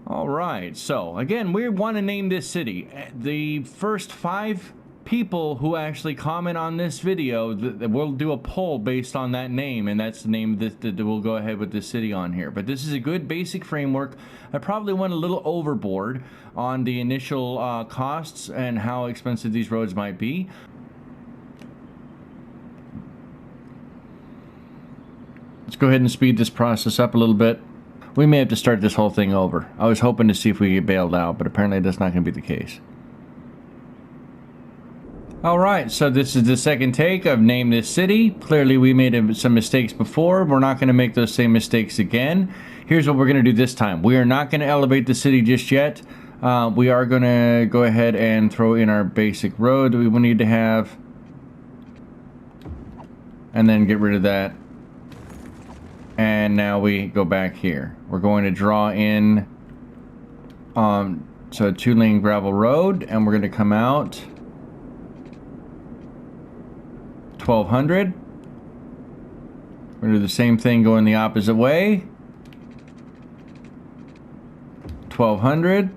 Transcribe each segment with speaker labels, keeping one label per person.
Speaker 1: All right, so again, we want to name this city. The first 5 people who actually comment on this video, we'll do a poll based on that name, and that's the name that we'll go ahead with this city on here. But this is a good basic framework. I probably went a little overboard on the initial costs and how expensive these roads might be. Let's go ahead and speed this process up a little bit. We may have to start this whole thing over. I was hoping to see if we get bailed out, but apparently that's not going to be the case. Alright, so this is the second take of Name This City. Clearly we made some mistakes before. We're not going to make those same mistakes again. Here's what we're going to do this time. We are not going to elevate the city just yet. We are going to go ahead and throw in our basic road that we will need to have. And then get rid of that. And now we go back here. We're going to draw in so a 2-lane gravel road, and we're going to come out 1200. We're going to do the same thing going the opposite way. 1200.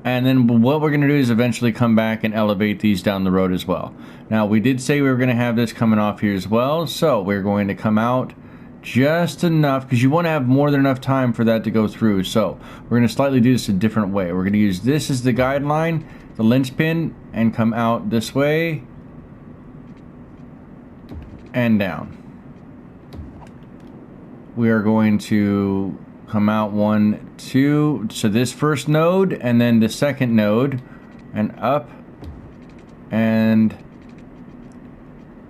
Speaker 1: And then what we're going to do is eventually come back and elevate these down the road as well. Now, we did say we were going to have this coming off here as well, so we're going to come out just enough, because you want to have more than enough time for that to go through. So we're going to slightly do this a different way. We're going to use this as the guideline, the linchpin, and come out this way and down. We are going to come out 1, 2, so this first node and then the second node, and up, and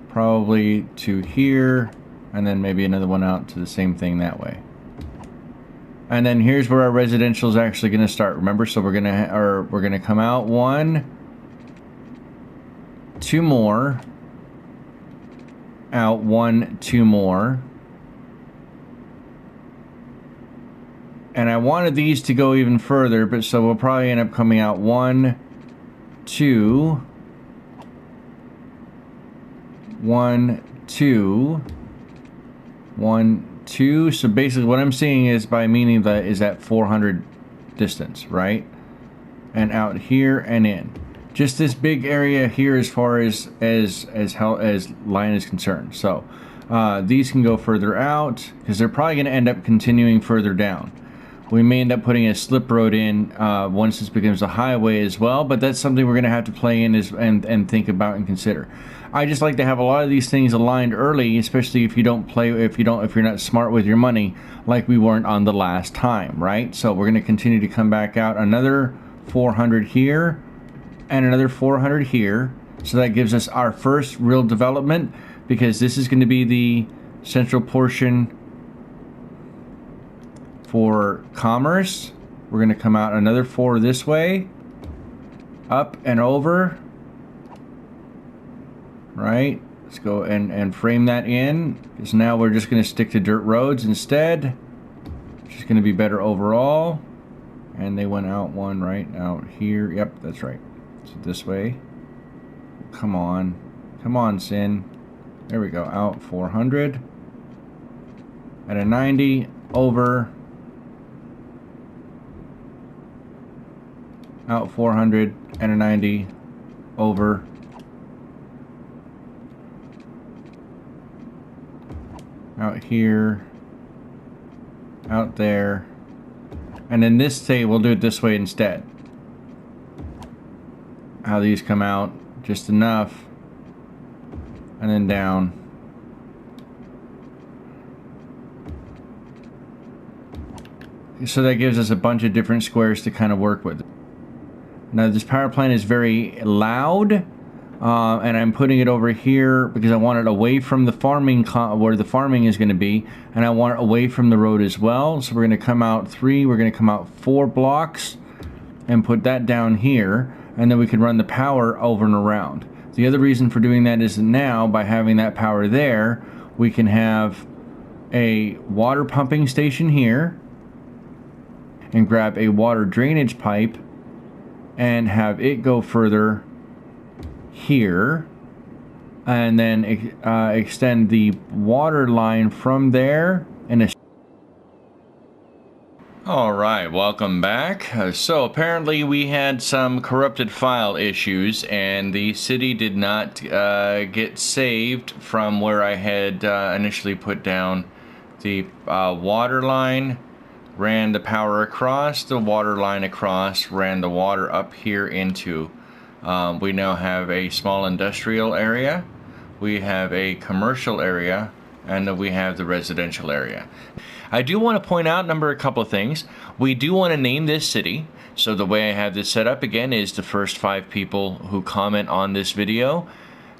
Speaker 1: probably to here. And then maybe another one out to the same thing that way. And then here's where our residential is actually going to start. Remember, so we're gonna come out 1, 2 more, out 1, 2 more. And I wanted these to go even further, but so we'll probably end up coming out 1, 2, 1, 2. 1, 2. So basically what I'm seeing is, by meaning that, is at 400 distance, right? And out here and in. Just this big area here as far as line is concerned. So these can go further out, because they're probably going to end up continuing further down. We may end up putting a slip road in once this becomes a highway as well, but that's something we're going to have to play in and think about and consider. I just like to have a lot of these things aligned early, especially if you're not smart with your money, like we weren't on the last time, right? So we're going to continue to come back out another 400 here and another 400 here. So that gives us our first real development, because this is going to be the central portion for commerce. We're going to come out another 4 this way, up and over. Right, let's go and frame that in, because now we're just going to stick to dirt roads instead, which is going to be better overall. And they went out 1 right out here. Yep, that's right. So this way. Come on, Sin. There we go. Out 400 at a 90 over. Out 400 and a 90 over. Out here, out there, and then this day we'll do it this way instead. How these come out, just enough, and then down. So that gives us a bunch of different squares to kind of work with. Now this power plant is very loud. And I'm putting it over here because I want it away from the farming, where the farming is going to be, and I want it away from the road as well. So we're going to come out 3, we're going to come out 4 blocks and put that down here, and then we can run the power over and around. The other reason for doing that is that now, by having that power there, we can have a water pumping station here and grab a water drainage pipe and have it go further here, and then extend the water line from there in a All right, welcome back. So apparently we had some corrupted file issues and the city did not get saved from where I had initially put down the water line, ran the power across, the water line across, ran the water up here into. We now have a small industrial area, we have a commercial area, and then we have the residential area. I do want to point out a couple of things. We do want to name this city. So the way I have this set up again is the first 5 people who comment on this video.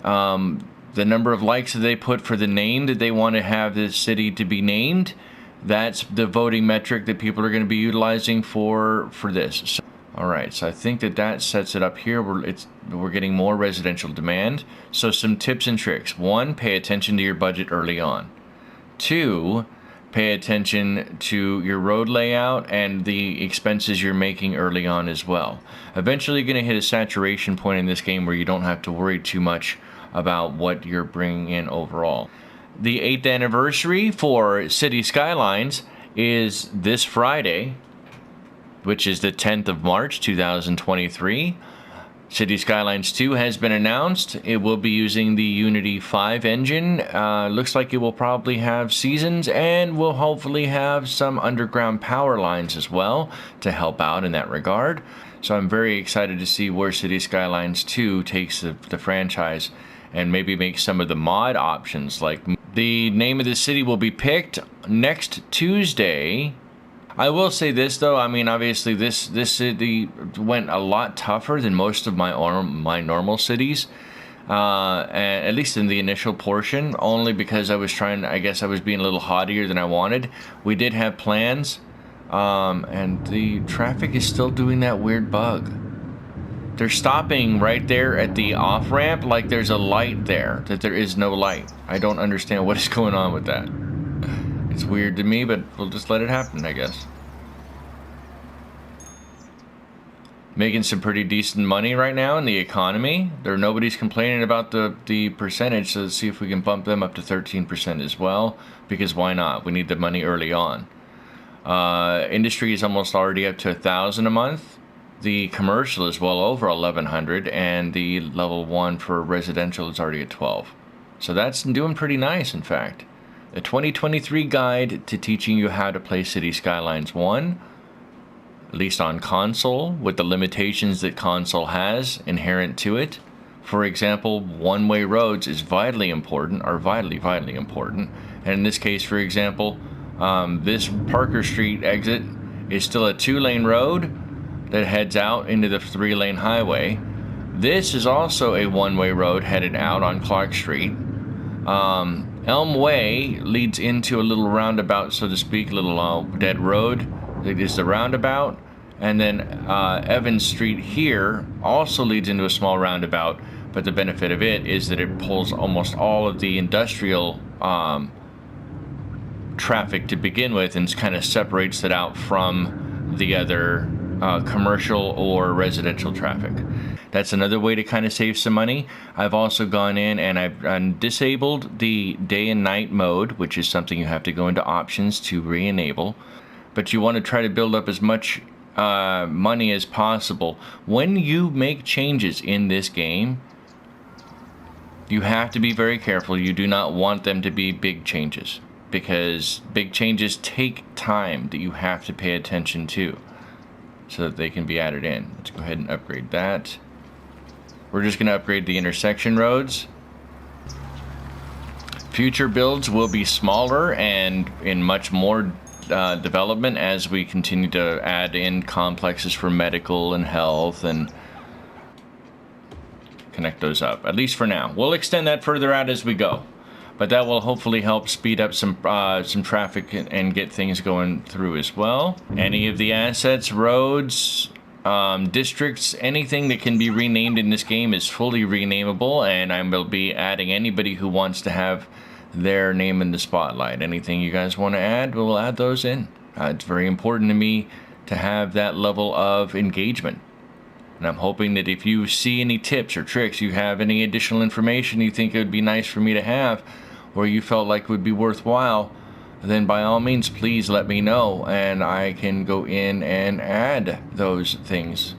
Speaker 1: The number of likes that they put for the name that they want to have this city to be named, that's the voting metric that people are going to be utilizing for this. So, all right, so I think that sets it up here. We're getting more residential demand. So some tips and tricks. 1, pay attention to your budget early on. 2, pay attention to your road layout and the expenses you're making early on as well. Eventually you're going to hit a saturation point in this game where you don't have to worry too much about what you're bringing in overall. The 8th anniversary for City Skylines is this Friday, which is the 10th of March 2023. City Skylines 2 has been announced. It will be using the Unity 5 engine. Looks like it will probably have seasons and will hopefully have some underground power lines as well to help out in that regard. So I'm very excited to see where City Skylines 2 takes the franchise and maybe make some of the mod options. Like the name of the city will be picked next Tuesday. I will say this though, I mean obviously this city went a lot tougher than most of my normal cities, at least in the initial portion, only because I guess I was being a little haughtier than I wanted. We did have plans, and the traffic is still doing that weird bug. They're stopping right there at the off-ramp like there's a light there, that there is no light. I don't understand what is going on with that. It's weird to me, but we'll just let it happen, I guess. Making some pretty decent money right now in the economy. Nobody's complaining about the percentage, so let's see if we can bump them up to 13% as well, because why not? We need the money early on. Industry is almost already up to 1,000 a month. The commercial is well over 1,100, and the level 1 for residential is already at 12. So that's doing pretty nice, in fact. A 2023 guide to teaching you how to play City Skylines 1, at least on console, with the limitations that console has inherent to it. For example, one-way roads is vitally important. And in this case, for example, this Parker Street exit is still a 2-lane road that heads out into the 3-lane highway. This is also a one-way road headed out on Clark Street. Elm Way leads into a little roundabout, so to speak, a little dead road. It is the roundabout. And then Evans Street here also leads into a small roundabout, but the benefit of it is that it pulls almost all of the industrial traffic to begin with and kind of separates it out from the other commercial or residential traffic. That's another way to kind of save some money. I've also gone in and I've disabled the day and night mode, which is something you have to go into options to re-enable. But you want to try to build up as much money as possible. When you make changes in this game, you have to be very careful. You do not want them to be big changes, because big changes take time that you have to pay attention to so that they can be added in. Let's go ahead and upgrade that. We're just going to upgrade the intersection roads. Future builds will be smaller and in much more development as we continue to add in complexes for medical and health and connect those up, at least for now. We'll extend that further out as we go, but that will hopefully help speed up some traffic and get things going through as well. Any of the assets, roads, districts, anything that can be renamed in this game is fully renamable, and I will be adding anybody who wants to have their name in the spotlight. Anything you guys want to add, we'll add those in. It's very important to me to have that level of engagement. And I'm hoping that if you see any tips or tricks, you have any additional information you think it would be nice for me to have, or you felt like would be worthwhile, then by all means, please let me know, and I can go in and add those things.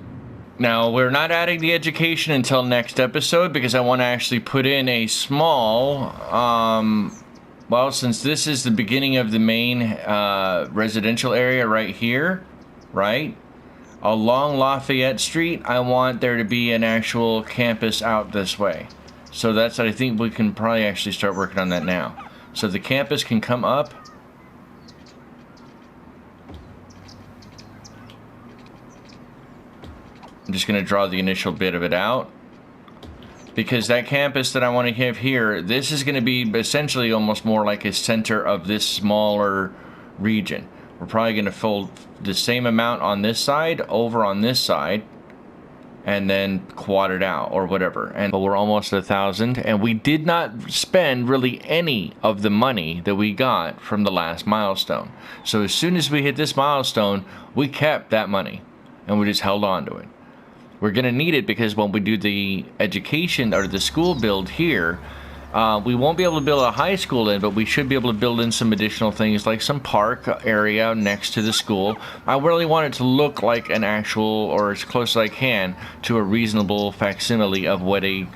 Speaker 1: Now, we're not adding the education until next episode because I want to actually put in a small, well, since this is the beginning of the main residential area right here, right? Along Lafayette Street, I want there to be an actual campus out this way. So that's, I think we can probably actually start working on that now. So the campus can come up. I'm just going to draw the initial bit of it out. Because that campus that I want to have here, this is going to be essentially almost more like a center of this smaller region. We're probably going to fold the same amount on this side over on this side and then quad it out or whatever. But we're almost at 1,000, and we did not spend really any of the money that we got from the last milestone. So as soon as we hit this milestone, we kept that money and we just held on to it. We're going to need it because when we do the education or the school build here, we won't be able to build a high school in, but we should be able to build in some additional things like some park area next to the school. I really want it to look like an actual, or as close as I can, to a reasonable facsimile of what a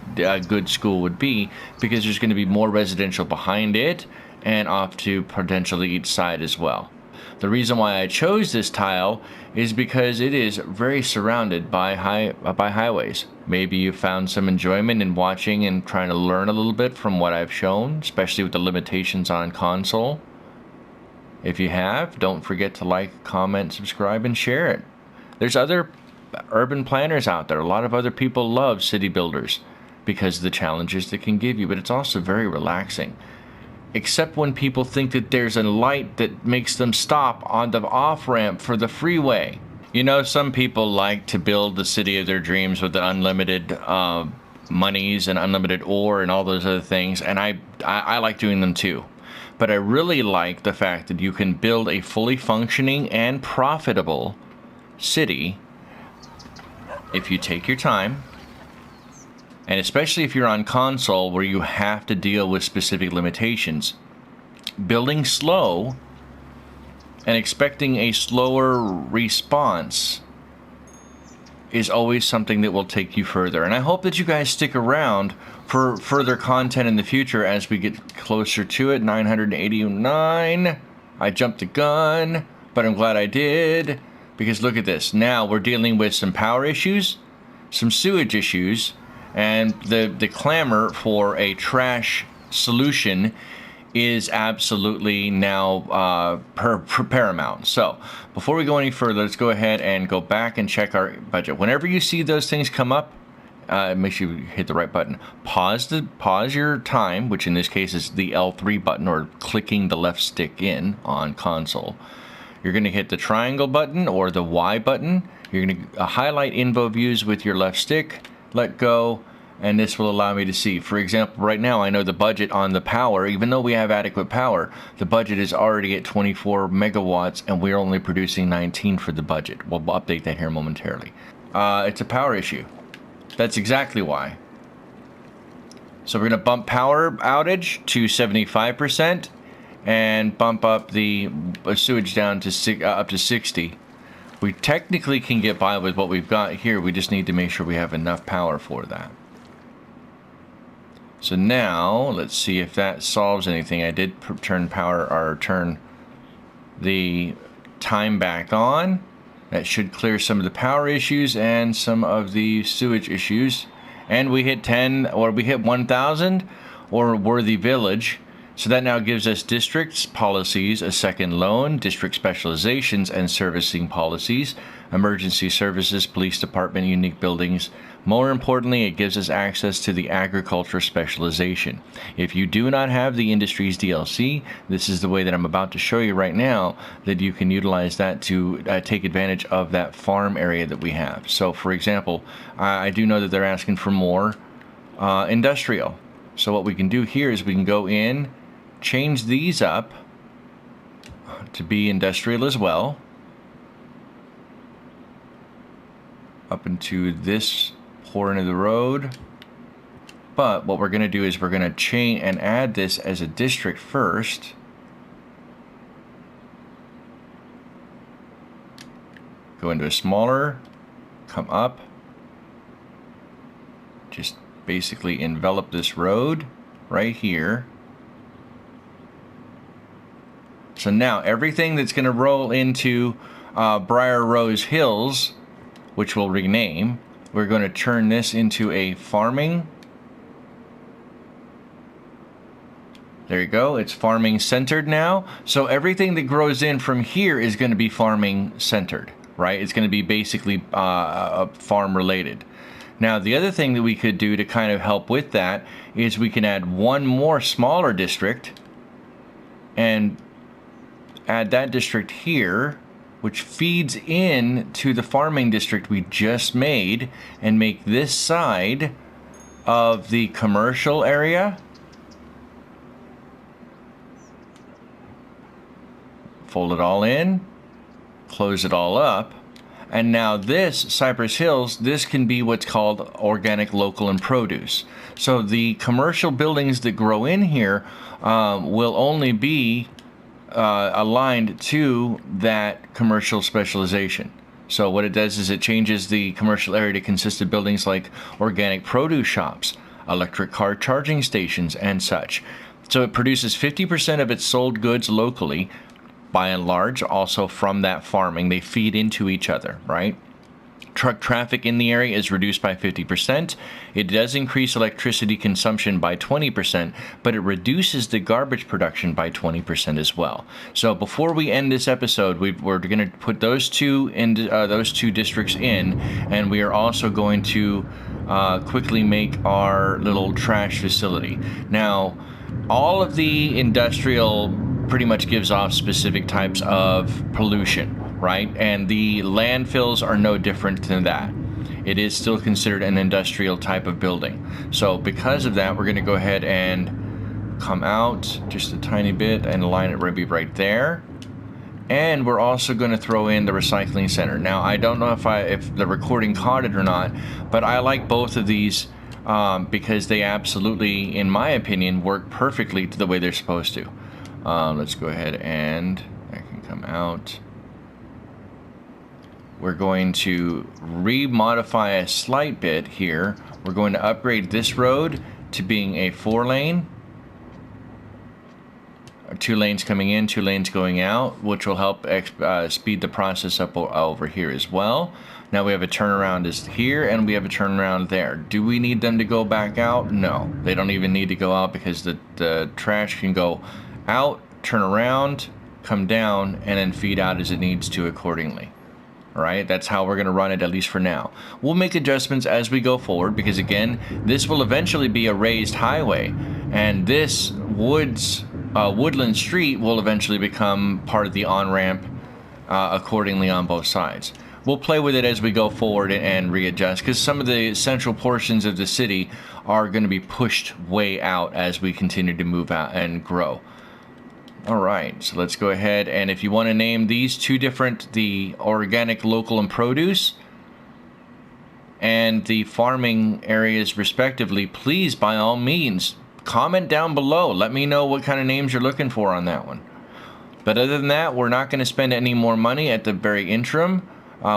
Speaker 1: good school would be, because there's going to be more residential behind it and off to potentially each side as well. The reason why I chose this tile is because it is very surrounded by highways. Maybe you found some enjoyment in watching and trying to learn a little bit from what I've shown, especially with the limitations on console. If you have, don't forget to like, comment, subscribe, and share it. There's other urban planners out there. A lot of other people love city builders because of the challenges they can give you, but it's also very relaxing. Except when people think that there's a light that makes them stop on the off-ramp for the freeway. You know, some people like to build the city of their dreams with the unlimited monies and unlimited ore and all those other things, and I like doing them too. But I really like the fact that you can build a fully functioning and profitable city if you take your time. And especially if you're on console where you have to deal with specific limitations. Building slow and expecting a slower response is always something that will take you further. And I hope that you guys stick around for further content in the future as we get closer to it. 989. I jumped the gun, but I'm glad I did. Because look at this. Now we're dealing with some power issues, some sewage issues, and the clamor for a trash solution is absolutely now paramount. So before we go any further, let's go ahead and go back and check our budget. Whenever you see those things come up, make sure you hit the right button. Pause your time, which in this case is the L3 button, or clicking the left stick in on console. You're going to hit the triangle button or the Y button. You're going to highlight info views with your left stick. Let go, and this will allow me to see. For example, right now I know the budget on the power, even though we have adequate power, the budget is already at 24 megawatts and we're only producing 19 for the budget. We'll update that here momentarily. It's a power issue. That's exactly why. So we're going to bump power outage to 75% and bump up the sewage down to up to 60. We technically can get by with what we've got here. We just need to make sure we have enough power for that. So now, let's see if that solves anything. I did turn the time back on. That should clear some of the power issues and some of the sewage issues. And we hit 10, or we hit 1,000, or Worthy Village. So that now gives us districts, policies, a second loan, district specializations and servicing policies, emergency services, police department, unique buildings. More importantly, it gives us access to the agriculture specialization. If you do not have the industries DLC, this is the way that I'm about to show you right now, that you can utilize that to take advantage of that farm area that we have. So for example, I do know that they're asking for more industrial. So what we can do here is we can go in, change these up to be industrial as well, up into this portion of the road. But what we're going to do is we're going to change and add this as a district first, go into a smaller, come up, just basically envelop this road right here. So now everything that's going to roll into Briar Rose Hills, which we'll rename, we're going to turn this into a farming. There you go. It's farming centered now. So everything that grows in from here is going to be farming centered, right? It's going to be basically farm related. Now, the other thing that we could do to kind of help with that is we can add one more smaller district and add that district here, which feeds in to the farming district we just made, and make this side of the commercial area. Fold it all in, close it all up, and now this Cypress Hills, this can be what's called organic, local, and produce. So the commercial buildings that grow in here will only be aligned to that commercial specialization. So what it does is it changes the commercial area to consist of buildings like organic produce shops, electric car charging stations, and such. So it produces 50% of its sold goods locally, by and large, also from that farming. They feed into each other, right? Truck traffic in the area is reduced by 50%. It does increase electricity consumption by 20%, but it reduces the garbage production by 20% as well. So before we end this episode, we're going to put those two districts in, and we are also going to quickly make our little trash facility. Now, all of the industrial pretty much gives off specific types of pollution, right? And the landfills are no different than that. It is still considered an industrial type of building. So because of that, we're going to go ahead and come out just a tiny bit and align it right there. And we're also going to throw in the recycling center. Now, I don't know if the recording caught it or not, but I like both of these because they absolutely, in my opinion, work perfectly to the way they're supposed to. Let's go ahead and I can come out. We're going to remodify a slight bit here. We're going to upgrade this road to being a 4-lane. 2 lanes coming in, 2 lanes going out, which will help speed the process up over here as well. Now we have a turnaround is here, and we have a turnaround there. Do we need them to go back out? No, they don't even need to go out, because the trash can go out, turn around, come down, and then feed out as it needs to accordingly. All right, that's how we're going to run it, at least for now. We'll make adjustments as we go forward, because again, this will eventually be a raised highway, and this Woodland Street will eventually become part of the on-ramp accordingly on both sides. We'll play with it as we go forward and readjust, because some of the central portions of the city are going to be pushed way out as we continue to move out and grow. All right, so let's go ahead, and if you want to name these two different, the organic, local, and produce, and the farming areas respectively, please, by all means, comment down below. Let me know what kind of names you're looking for on that one. But other than that, we're not going to spend any more money at the very interim.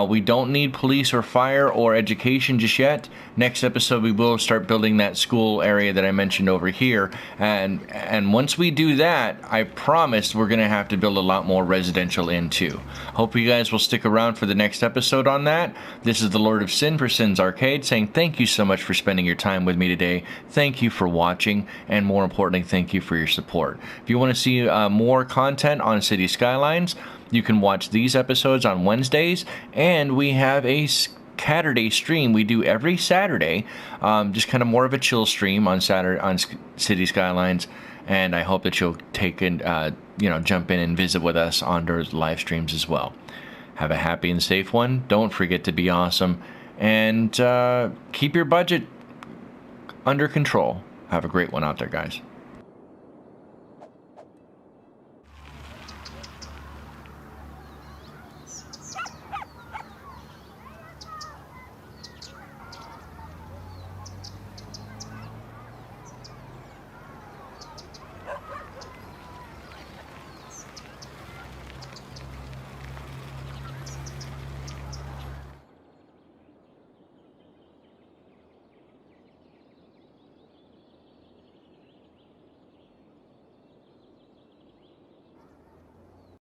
Speaker 1: We don't need police or fire or education just yet. Next episode, we will start building that school area that I mentioned over here. And once we do that, I promise we're going to have to build a lot more residential in too. Hope you guys will stick around for the next episode on that. This is the Lord of Sin for Sin's Arcade saying thank you so much for spending your time with me today. Thank you for watching, and more importantly, thank you for your support. If you want to see more content on City Skylines, you can watch these episodes on Wednesdays, and we have a Saturday stream we do every Saturday, just kind of more of a chill stream on Saturday on City Skylines, and I hope that you'll take and jump in and visit with us on those live streams as well. Have a happy and safe one. Don't forget to be awesome, and keep your budget under control. Have a great one out there, guys.